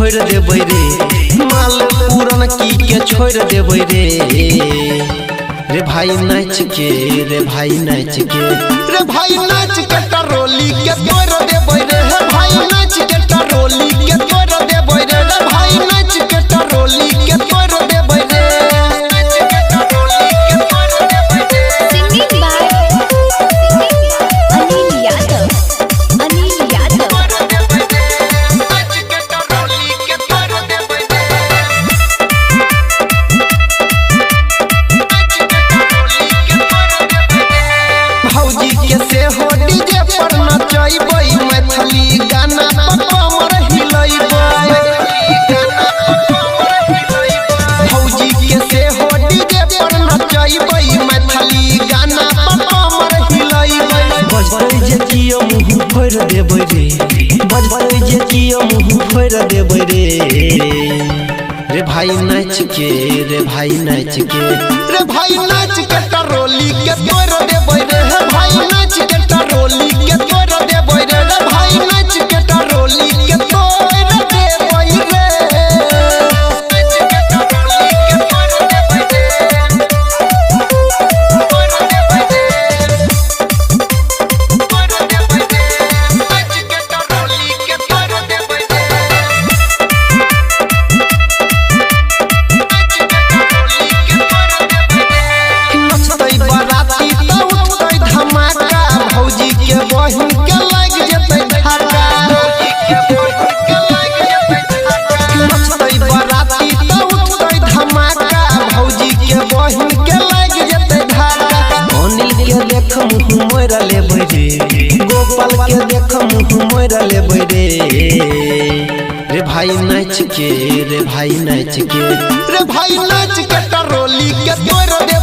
छोड़ देबै रे माल पूरन की के छोड़ देबै रे रे भाई नाच के रे भाई नाच के रे भाई नाच के टरोली के तोड़ देबै रे हे भाई नाच के टरोली के तोड़ देबै रे रे भाई नाच के टरोली के तोड़ देबै रे फोड़ देबै रे बजबै जे कियो मुँह फोड़ देबै रे रे भाई नाच के रे भाई नाच के रे भाई नाच के टरोली के तोड़ देबै रे हे भाई नाच के टरोली के तोड़ देबै रे रे भाई नाच के टरोली के तोड़ देबै रे मोर लेबै रे गोपाल के देख मुँह मोर लेबै रे रे भाई नाच के रे भाई नाच के रे भाई नाच के टरोली के तोड़ दे